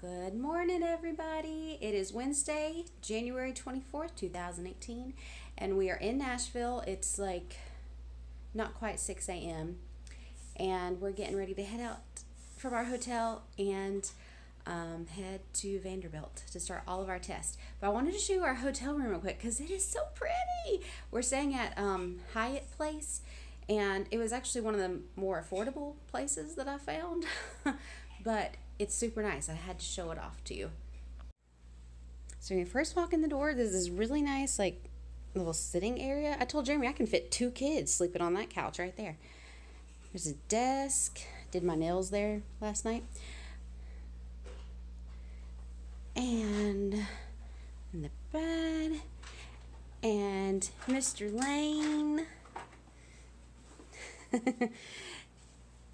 Good morning, everybody. It is Wednesday, January 24th, 2018, and we are in Nashville. It's like not quite 6 a.m., and we're getting ready to head out from our hotel and head to Vanderbilt to start all of our tests. But I wanted to show you our hotel room real quick because it is so pretty. We're staying at Hyatt Place, and it was actually one of the more affordable places that I found, but it's super nice. I had to show it off to you. So when you first walk in the door, there's this really nice like little sitting area. I told Jeremy I can fit 2 kids sleeping on that couch right there. There's a desk. Did my nails there last night. And in the bed. And Mr. Lane.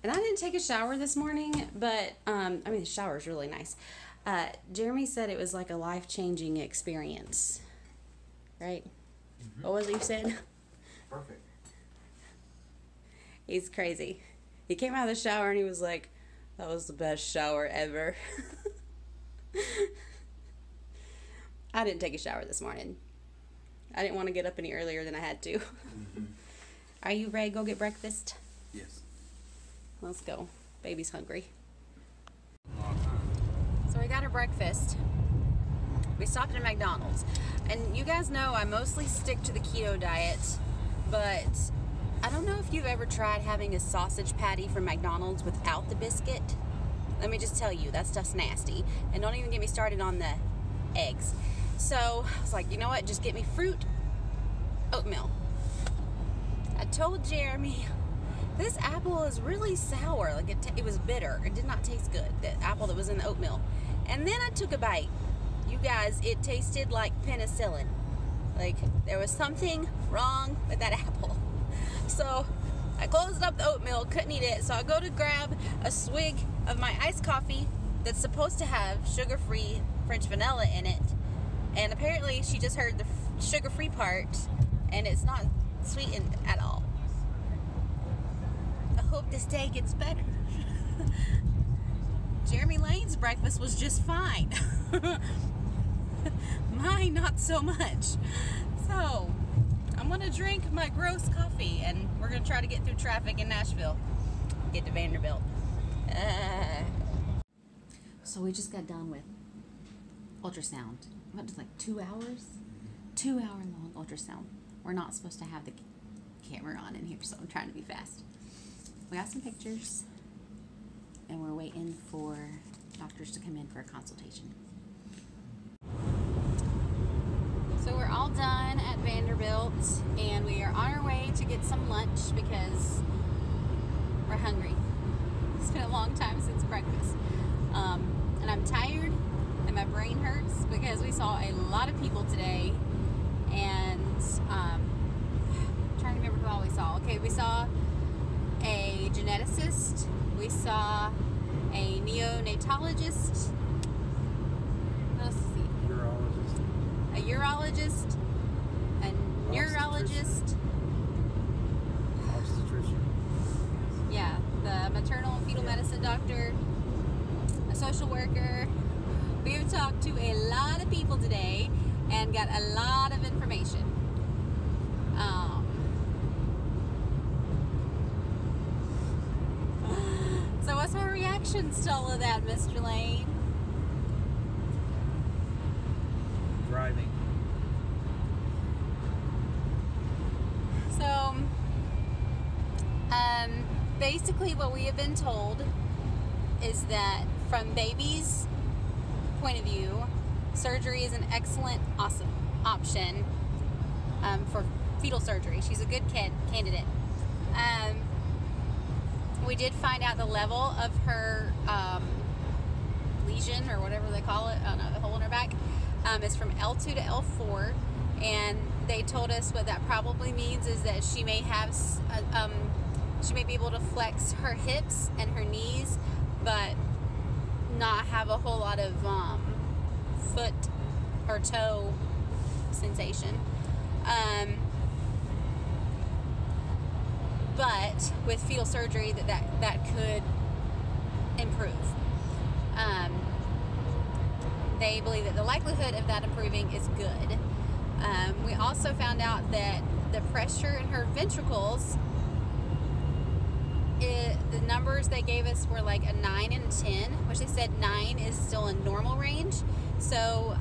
And I didn't take a shower this morning, but, I mean, the shower is really nice. Jeremy said it was like a life-changing experience, right? Mm-hmm. What was it you said? Perfect. He's crazy. He came out of the shower and he was like, that was the best shower ever. I didn't take a shower this morning. I didn't want to get up any earlier than I had to. Mm-hmm. Are you ready to go get breakfast? Yes. Let's go. Baby's hungry. So we got our breakfast. We stopped at McDonald's. And you guys know I mostly stick to the keto diet, but I don't know if you've ever tried having a sausage patty from McDonald's without the biscuit. Let me just tell you, that stuff's nasty. And don't even get me started on the eggs. So I was like, you know what? Just get me fruit, oatmeal. I told Jeremy, this apple is really sour. Like it was bitter. It did not taste good. The apple that was in the oatmeal. And then I took a bite. You guys, it tasted like penicillin. Like there was something wrong with that apple. So I closed up the oatmeal, couldn't eat it. So I go to grab a swig of my iced coffee that's supposed to have sugar-free French vanilla in it. And apparently she just heard the sugar-free part, and it's not sweetened at all. I hope this day gets better. Jeremy Lane's breakfast was just fine. Mine, not so much. So, I'm going to drink my gross coffee, and we're going to try to get through traffic in Nashville. Get to Vanderbilt. So we just got done with ultrasound. What, just like 2 hours? 2 hour long ultrasound. We're not supposed to have the camera on in here, so I'm trying to be fast. We got some pictures, and we're waiting for doctors to come in for a consultation. So we're all done at Vanderbilt, and we are on our way to get some lunch because we're hungry. It's been a long time since breakfast. And I'm tired, and my brain hurts because we saw a lot of people today, and I'm trying to remember who all we saw. Okay, we saw a geneticist, we saw a neonatologist, what else is he? Urologist. A urologist, a neurologist. Obstetrician. Yeah, the maternal and fetal medicine doctor, a social worker. We've talked to a lot of people today and got a lot of information. So what's our reactions to all of that, Mr. Lane? Driving. So, basically what we have been told is that from baby's point of view, surgery is an excellent, awesome option for fetal surgery. She's a good candidate. We did find out the level of her lesion, or whatever they call it, I don't know, the hole in her back, is from L2 to L4, and they told us what that probably means is that she may have, she may be able to flex her hips and her knees, but not have a whole lot of foot or toe sensation. But with fetal surgery, that could improve. they believe that the likelihood of that improving is good. We also found out that the pressure in her ventricles, the numbers they gave us were like a 9 and 10, which they said 9 is still in normal range. So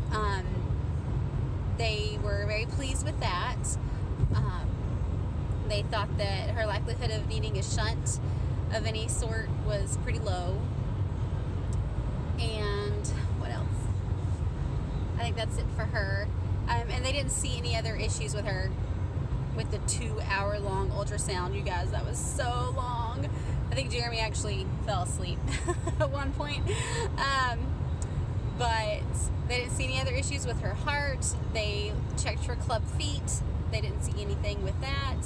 they were very pleased with that. They thought that her likelihood of needing a shunt of any sort was pretty low. And what else? I think that's it for her. And they didn't see any other issues with her with the 2-hour-long ultrasound. You guys, that was so long. I think Jeremy actually fell asleep at one point. But they didn't see any other issues with her heart. They checked her club feet. They didn't see anything with that.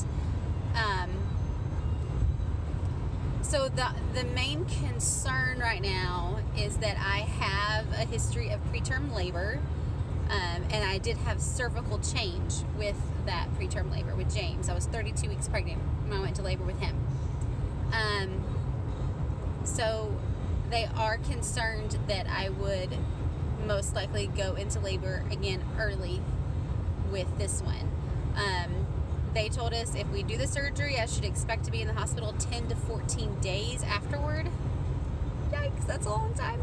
So the main concern right now is that I have a history of preterm labor, and I did have cervical change with that preterm labor with James. I was 32 weeks pregnant when I went to labor with him. So they are concerned that I would most likely go into labor again early with this one. They told us if we do the surgery, I should expect to be in the hospital 10 to 14 days afterward. Yikes, that's a long time.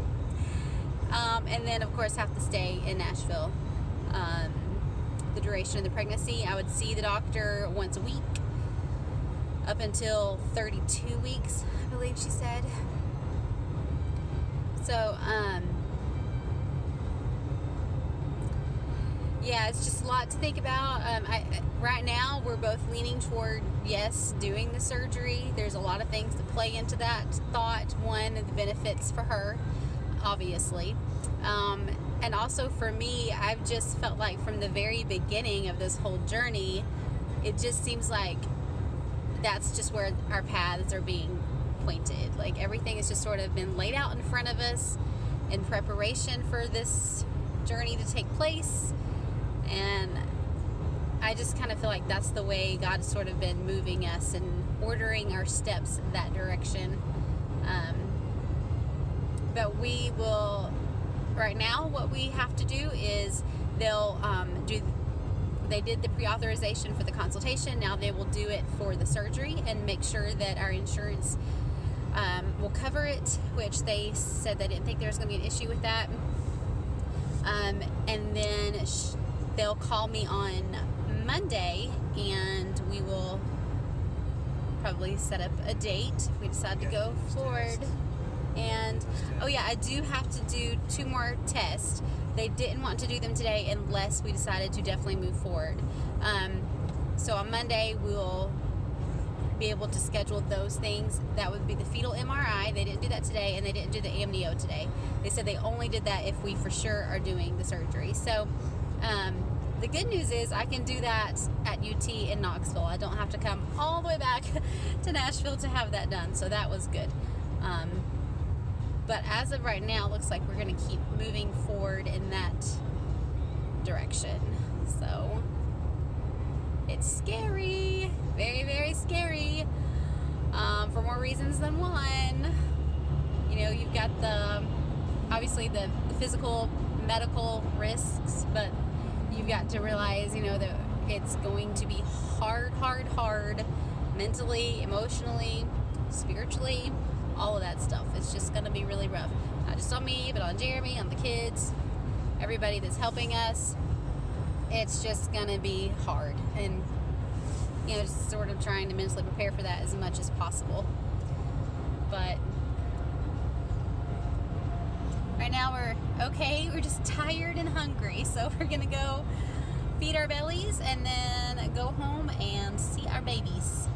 And then, of course, have to stay in Nashville the duration of the pregnancy. I would see the doctor once a week up until 32 weeks, I believe she said. So, yeah, it's just a lot to think about. Right now, we're both leaning toward, yes, doing the surgery. There's a lot of things to play into that thought. One, the benefits for her, obviously. And also for me, I've just felt like from the very beginning of this whole journey, it just seems like that's just where our paths are being pointed. Like everything has just sort of been laid out in front of us in preparation for this journey to take place. And I just kind of feel like that's the way God's sort of been moving us and ordering our steps in that direction. But we will, right now, what we have to do is they did the pre-authorization for the consultation. Now they will do it for the surgery and make sure that our insurance will cover it, which they said they didn't think there was going to be an issue with that. And then they'll call me on Monday and we will probably set up a date if we decide to go forward. And oh yeah, I do have to do 2 more tests. They didn't want to do them today unless we decided to definitely move forward. So on Monday we'll be able to schedule those things. That would be the fetal MRI. They didn't do that today, and they didn't do the amnio today. They said they only did that if we for sure are doing the surgery. So the good news is I can do that at UT in Knoxville. I don't have to come all the way back to Nashville to have that done. So that was good. But as of right now, it looks like we're going to keep moving forward in that direction. So it's scary, very, very scary, for more reasons than one. You know, you've got obviously the physical, medical risks, but you've got to realize, you know, that it's going to be hard, mentally, emotionally, spiritually, all of that stuff. It's just going to be really rough. Not just on me, but on Jeremy, on the kids, everybody that's helping us. It's just going to be hard. And, you know, just sort of trying to mentally prepare for that as much as possible. But right now we're okay. We're just tired and hungry. So we're going to go feed our bellies and then go home and see our babies.